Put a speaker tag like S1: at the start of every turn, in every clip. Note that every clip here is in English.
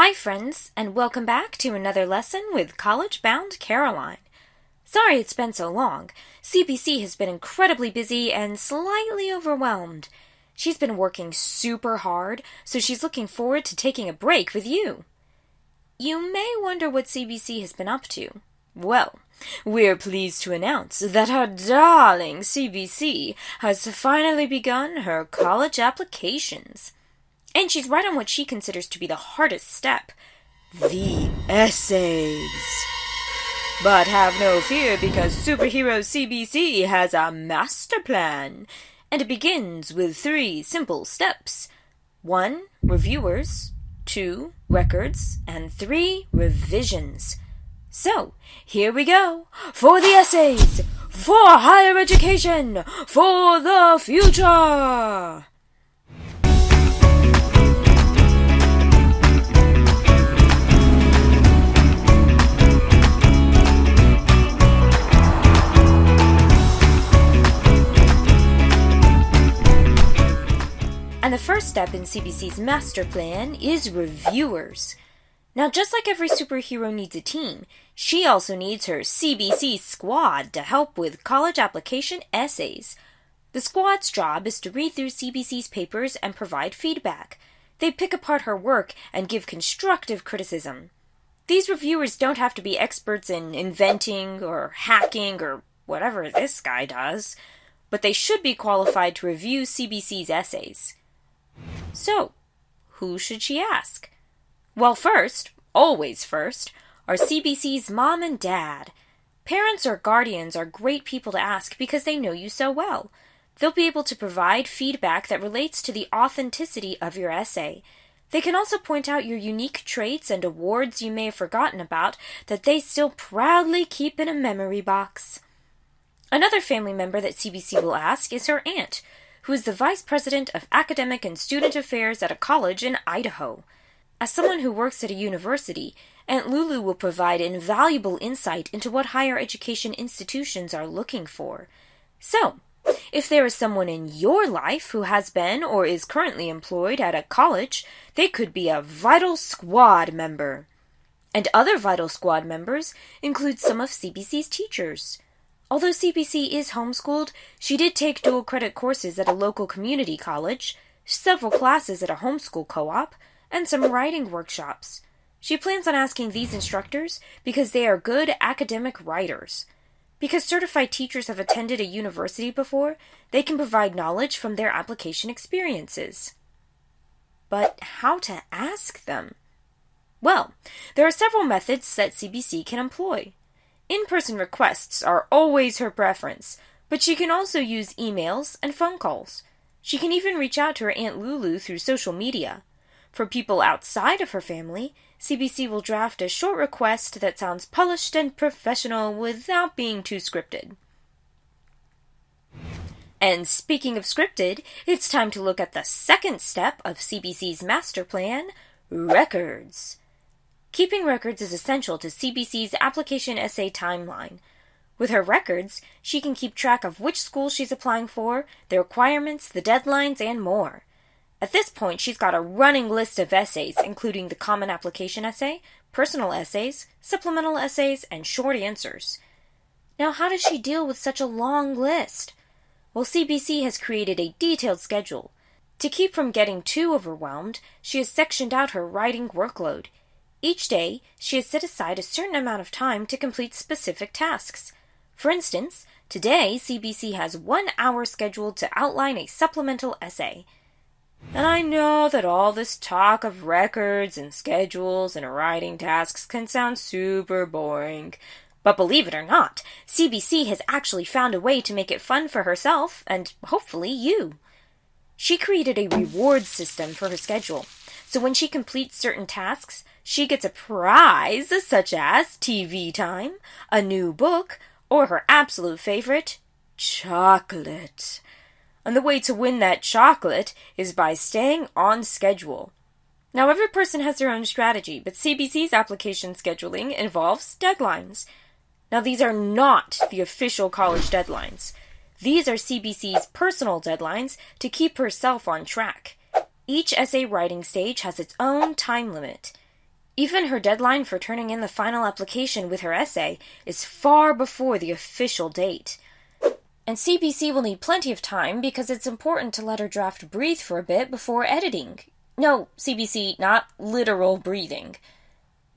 S1: Hi friends, and welcome back to another lesson with college-bound Caroline. Sorry it's been so long. CBC has been incredibly busy and slightly overwhelmed. She's been working super hard, so she's looking forward to taking a break with you. You may wonder what CBC has been up to. Well, we're pleased to announce that our darling CBC has finally begun her college applications. And she's right on what she considers to be the hardest step, the essays. But have no fear because Superhero CBC has a master plan, and it begins with 3 simple steps. 1, reviewers, 2, records, and 3, revisions. So, here we go, for the essays, for higher education, for the future! And the first step in CBC's master plan is reviewers. Now, just like every superhero needs a team, she also needs her CBC squad to help with college application essays. The squad's job is to read through CBC's papers and provide feedback. They pick apart her work and give constructive criticism. These reviewers don't have to be experts in inventing or hacking or whatever this guy does, but they should be qualified to review CBC's essays. So, who should she ask? Well, always first, are CBC's mom and dad. Parents or guardians are great people to ask because they know you so well. They'll be able to provide feedback that relates to the authenticity of your essay. They can also point out your unique traits and awards you may have forgotten about that they still proudly keep in a memory box. Another family member that CBC will ask is her aunt, who is the Vice President of Academic and Student Affairs at a college in Idaho. As someone who works at a university, Aunt Lulu will provide invaluable insight into what higher education institutions are looking for. So, if there is someone in your life who has been or is currently employed at a college, they could be a Vital Squad member. And other Vital Squad members include some of CBC's teachers. Although CBC is homeschooled, she did take dual credit courses at a local community college, several classes at a homeschool co-op, and some writing workshops. She plans on asking these instructors because they are good academic writers. Because certified teachers have attended a university before, they can provide knowledge from their application experiences. But how to ask them? Well, there are several methods that CBC can employ. In-person requests are always her preference, but she can also use emails and phone calls. She can even reach out to her Aunt Lulu through social media. For people outside of her family, CBC will draft a short request that sounds polished and professional without being too scripted. And speaking of scripted, it's time to look at the second step of CBC's master plan, records. Keeping records is essential to CBC's application essay timeline. With her records, she can keep track of which school she's applying for, the requirements, the deadlines, and more. At this point, she's got a running list of essays, including the common application essay, personal essays, supplemental essays, and short answers. Now, how does she deal with such a long list? Well, CBC has created a detailed schedule. To keep from getting too overwhelmed, she has sectioned out her writing workload. Each day, she has set aside a certain amount of time to complete specific tasks. For instance, today CBC has 1 hour scheduled to outline a supplemental essay. And I know that all this talk of records and schedules and writing tasks can sound super boring. But believe it or not, CBC has actually found a way to make it fun for herself and hopefully you. She created a reward system for her schedule, so when she completes certain tasks, she gets a prize such as TV time, a new book, or her absolute favorite, chocolate. And the way to win that chocolate is by staying on schedule. Now, every person has their own strategy, but CBC's application scheduling involves deadlines. Now, these are not the official college deadlines. These are CBC's personal deadlines to keep herself on track. Each essay writing stage has its own time limit. Even her deadline for turning in the final application with her essay is far before the official date. And CBC will need plenty of time because it's important to let her draft breathe for a bit before editing. No, CBC, not literal breathing.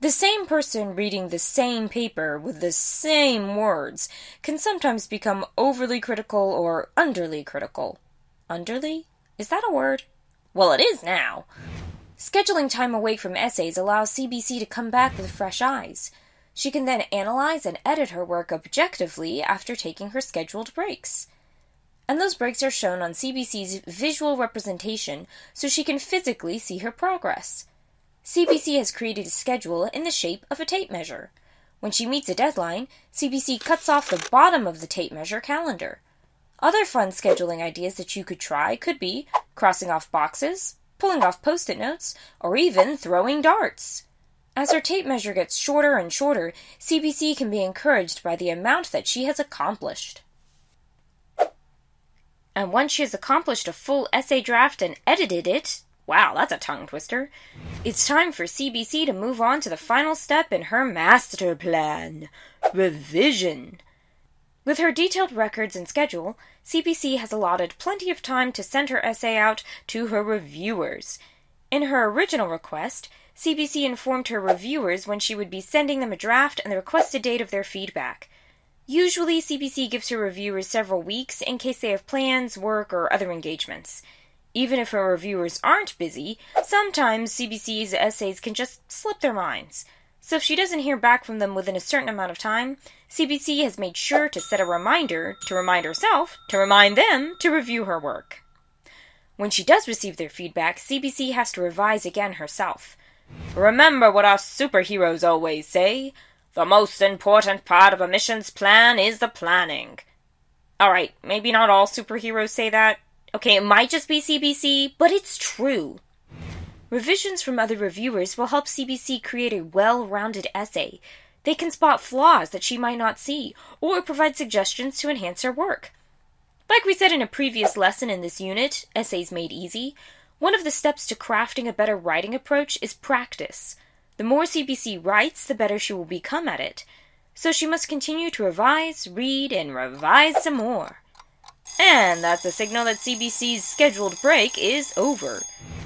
S1: The same person reading the same paper with the same words can sometimes become overly critical or underly critical. Underly? Is that a word? Well, it is now. Scheduling time away from essays allows CBC to come back with fresh eyes. She can then analyze and edit her work objectively after taking her scheduled breaks. And those breaks are shown on CBC's visual representation so she can physically see her progress. CBC has created a schedule in the shape of a tape measure. When she meets a deadline, CBC cuts off the bottom of the tape measure calendar. Other fun scheduling ideas that you could try could be crossing off boxes, pulling off post-it notes, or even throwing darts. As her tape measure gets shorter and shorter, CBC can be encouraged by the amount that she has accomplished. And once she has accomplished a full essay draft and edited it, wow, that's a tongue twister, it's time for CBC to move on to the final step in her master plan, revision. With her detailed records and schedule, CBC has allotted plenty of time to send her essay out to her reviewers. In her original request, CBC informed her reviewers when she would be sending them a draft and the requested date of their feedback. Usually, CBC gives her reviewers several weeks in case they have plans, work, or other engagements. Even if her reviewers aren't busy, sometimes CBC's essays can just slip their minds. So if she doesn't hear back from them within a certain amount of time, CBC has made sure to set a reminder to remind herself to remind them to review her work. When she does receive their feedback, CBC has to revise again herself. Remember what our superheroes always say, the most important part of a mission's plan is the planning. Alright, maybe not all superheroes say that. Okay, it might just be CBC, but it's true. Revisions from other reviewers will help CBC create a well-rounded essay. They can spot flaws that she might not see, or provide suggestions to enhance her work. Like we said in a previous lesson in this unit, Essays Made Easy, one of the steps to crafting a better writing approach is practice. The more CBC writes, the better she will become at it. So she must continue to revise, read, and revise some more. And that's a signal that CBC's scheduled break is over.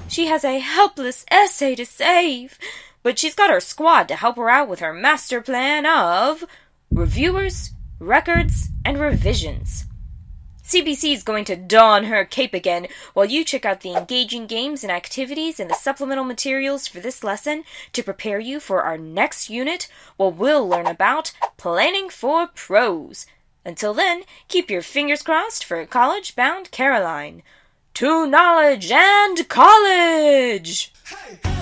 S1: She has a helpless essay to save, but she's got her squad to help her out with her master plan of reviewers, records, and revisions. CBC is going to don her cape again while you check out the engaging games and activities and the supplemental materials for this lesson to prepare you for our next unit where we'll learn about planning for pros. Until then, keep your fingers crossed for college-bound Caroline. To knowledge and college! Hey.